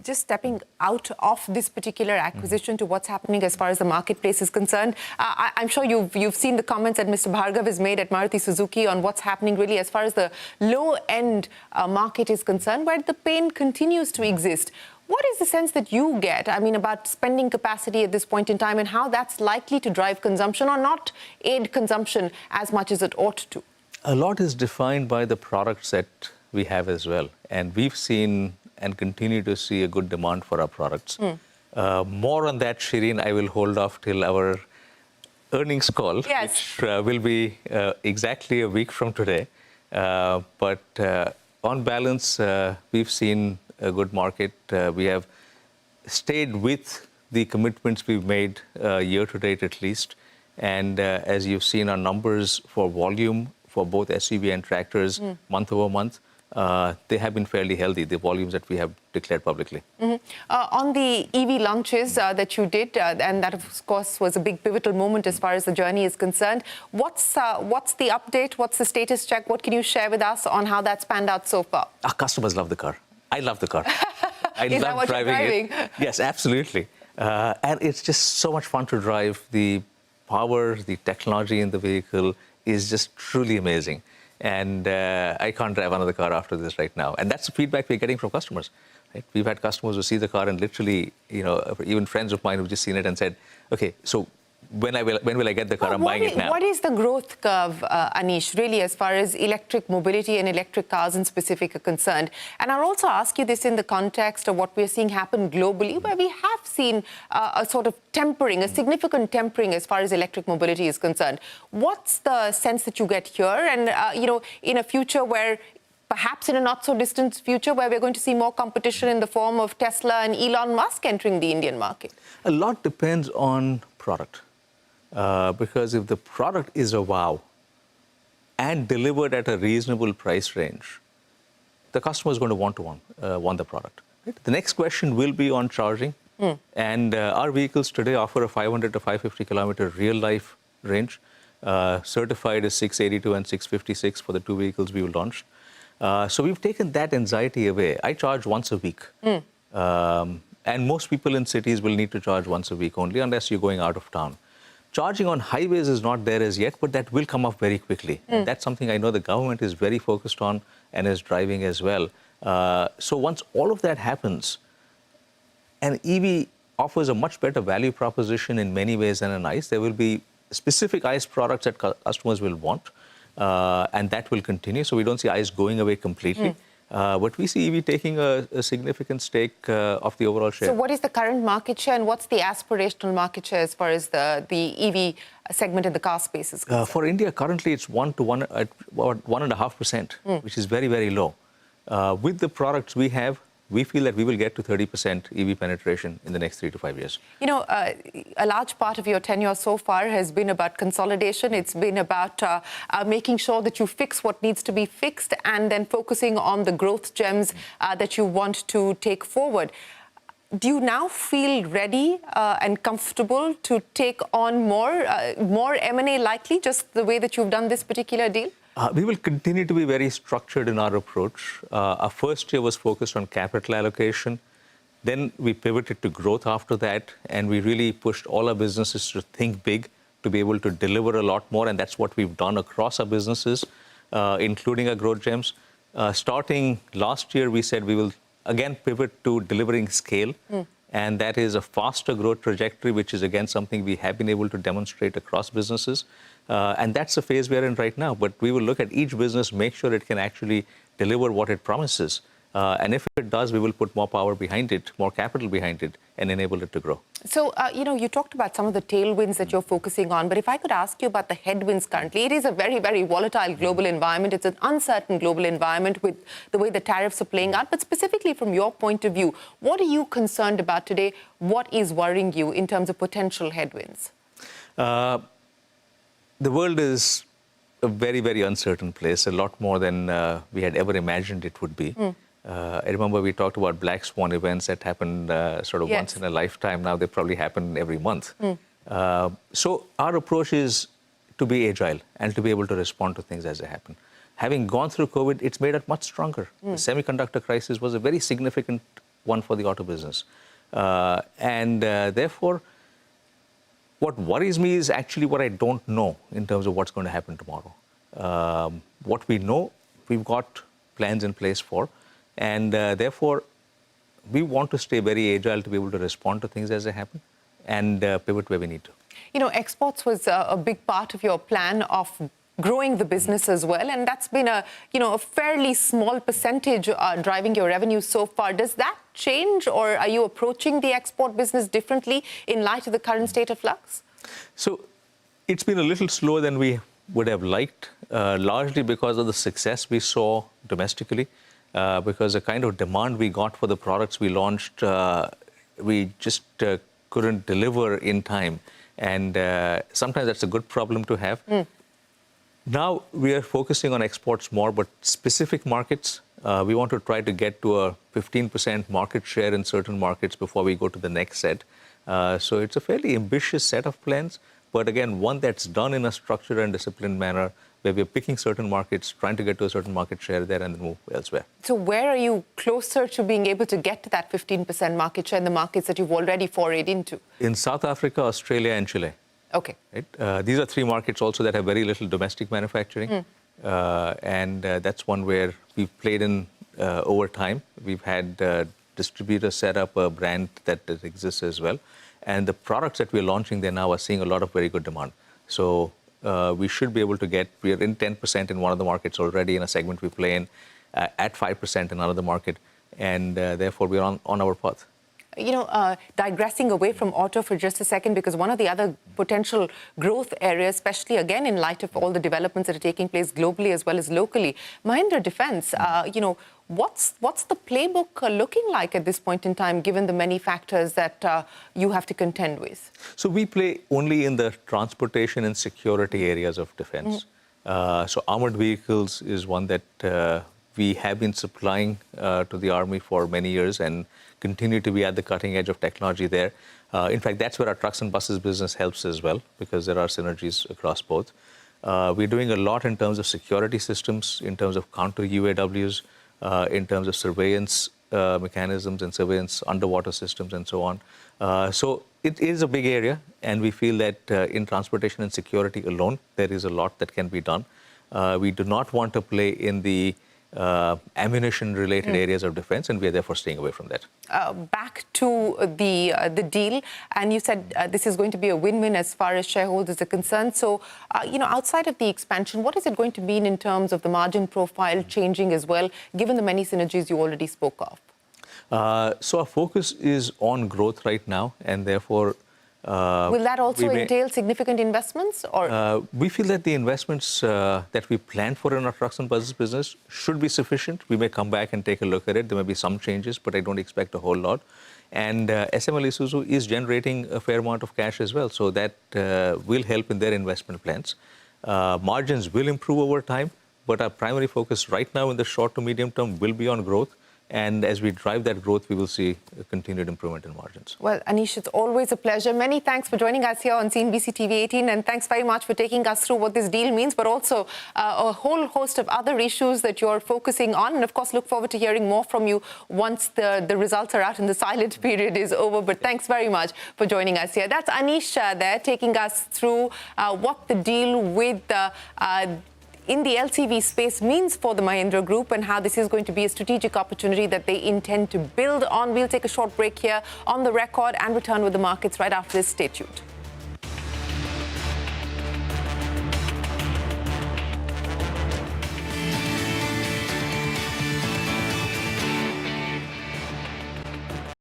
Just stepping out of this particular acquisition to what's happening as far as the marketplace is concerned, I'm sure you've seen the comments that Mr. Bhargav has made at Maruti Suzuki on what's happening really as far as the low-end market is concerned, where the pain continues to exist. What is the sense that you get, about spending capacity at this point in time and how that's likely to drive consumption or not aid consumption as much as it ought to? A lot is defined by the products that we have as well. And we've seen and continue to see a good demand for our products. More on that, Shireen, I will hold off till our earnings call, yes, which will be exactly a week from today. But on balance, we've seen a good market. We have stayed with the commitments we've made year to date at least. And as you've seen our numbers for volume for both SUV and tractors month over month, they have been fairly healthy, the volumes that we have declared publicly. On the EV launches that you did, and that, of course, was a big pivotal moment as far as the journey is concerned. What's the update? What's the status check? What can you share with us on how that's panned out so far? Our customers love the car. I love the car. I Is love driving it. Yes, absolutely. And it's just so much fun to drive. The power, the technology in the vehicle is just truly amazing. And I can't drive another car after this right now. And that's the feedback we're getting from customers. Right? We've had customers who see the car and literally, even friends of mine who've just seen it and said, okay, so when will I get the car? I'm buying it now. What is the growth curve, Anish, really, as far as electric mobility and electric cars in specific are concerned? And I'll also ask you this in the context of what we're seeing happen globally, where we have seen a sort of tempering, a significant tempering as far as electric mobility is concerned. What's the sense that you get here? And, in a future where perhaps in a not-so-distant future where we're going to see more competition in the form of Tesla and Elon Musk entering the Indian market? A lot depends on product. Because if the product is a wow and delivered at a reasonable price range, the customer is going to want the product. Right? The next question will be on charging. And our vehicles today offer a 500 to 550 kilometer real-life range, certified as 682 and 656 for the two vehicles we launched. So we've taken that anxiety away. I charge once a week. And most people in cities will need to charge once a week only, unless you're going out of town. Charging on highways is not there as yet, but that will come up very quickly. And that's something I know the government is very focused on and is driving as well. So once all of that happens, an EV offers a much better value proposition in many ways than an ICE. There will be specific ICE products that customers will want, and that will continue. So we don't see ICE going away completely. But we see EV taking a significant stake of the overall share. So what is the current market share and what's the aspirational market share as far as the EV segment in the car space is concerned? For India, currently it's 1.5%, which is very, very low. With the products we have, we feel that we will get to 30% EV penetration in the next 3 to 5 years. A large part of your tenure so far has been about consolidation. It's been about making sure that you fix what needs to be fixed and then focusing on the growth gems that you want to take forward. Do you now feel ready and comfortable to take on more M&A likely, just the way that you've done this particular deal? We will continue to be very structured in our approach. Our first year was focused on capital allocation. Then we pivoted to growth after that, and we really pushed all our businesses to think big, to be able to deliver a lot more, and that's what we've done across our businesses, including our growth gems. Starting last year, we said we will again pivot to delivering scale, and that is a faster growth trajectory, which is again something we have been able to demonstrate across businesses. And that's the phase we're in right now. But we will look at each business, make sure it can actually deliver what it promises. And if it does, we will put more power behind it, more capital behind it, and enable it to grow. So, you talked about some of the tailwinds that you're focusing on. But if I could ask you about the headwinds currently, it is a very, very volatile global environment. It's an uncertain global environment with the way the tariffs are playing out. But specifically from your point of view, what are you concerned about today? What is worrying you in terms of potential headwinds? The world is a very, very uncertain place, a lot more than we had ever imagined it would be. I remember we talked about black swan events that happened sort of once in a lifetime. Now they probably happen every month. So our approach is to be agile and to be able to respond to things as they happen. Having gone through COVID, it's made us much stronger. The semiconductor crisis was a very significant one for the auto business. Therefore, what worries me is actually what I don't know in terms of what's going to happen tomorrow. What we know, we've got plans in place for, and therefore, we want to stay very agile to be able to respond to things as they happen and pivot where we need to. You know, exports was a big part of your plan of growing the business as well, and that's been a fairly small percentage driving your revenue so far. Does that change, or are you approaching the export business differently in light of the current state of flux? So it's been a little slower than we would have liked, largely because of the success we saw domestically, because the kind of demand we got for the products we launched, we just couldn't deliver in time. And sometimes that's a good problem to have. Now we are focusing on exports more, but specific markets, we want to try to get to a 15% market share in certain markets before we go to the next set. So it's a fairly ambitious set of plans, but again, one that's done in a structured and disciplined manner, where we're picking certain markets, trying to get to a certain market share there and then move elsewhere. So where are you closer to being able to get to that 15% market share in the markets that you've already forayed into? In South Africa, Australia, and Chile. Okay. Right? These are three markets also that have very little domestic manufacturing. And that's one where we've played in over time. We've had distributors set up a brand that exists as well. And the products that we're launching there now are seeing a lot of very good demand. So we should be able to we are in 10% in one of the markets already in a segment we play in, at 5% in another market. And therefore, we're on our path. You know, digressing away from auto for just a second, because one of the other potential growth areas, especially again in light of all the developments that are taking place globally as well as locally, Mahindra Defence, what's the playbook looking like at this point in time, given the many factors that you have to contend with? So we play only in the transportation and security areas of defense. So armored vehicles is one that we have been supplying to the Army for many years and continue to be at the cutting edge of technology there. In fact, that's where our trucks and buses business helps as well, because there are synergies across both. We're doing a lot in terms of security systems, in terms of counter UAWs, in terms of surveillance mechanisms and surveillance underwater systems and so on. So it is a big area, and we feel that in transportation and security alone, there is a lot that can be done. We do not want to play in the ammunition-related areas of defense, and we are therefore staying away from that. Back to the deal, and you said this is going to be a win-win as far as shareholders are concerned. So, outside of the expansion, what is it going to mean in terms of the margin profile changing as well, given the many synergies you already spoke of? So our focus is on growth right now, and therefore will that also entail significant investments? Or we feel that the investments that we plan for in our trucks and buses business should be sufficient. We may come back and take a look at it. There may be some changes, but I don't expect a whole lot. And SML Isuzu is generating a fair amount of cash as well, so that will help in their investment plans. Margins will improve over time, but our primary focus right now in the short to medium term will be on growth. And as we drive that growth, we will see a continued improvement in margins. Well, Anish, it's always a pleasure. Many thanks for joining us here on CNBC TV 18, and thanks very much for taking us through what this deal means, but also a whole host of other issues that you're focusing on. And of course, look forward to hearing more from you once the results are out and the silent period is over. But thanks very much for joining us here. That's Anish Shah there, taking us through what the deal with in the LCV space means for the Mahindra Group, and how this is going to be a strategic opportunity that they intend to build on. We'll take a short break here on the record and return with the markets right after this. Stay tuned.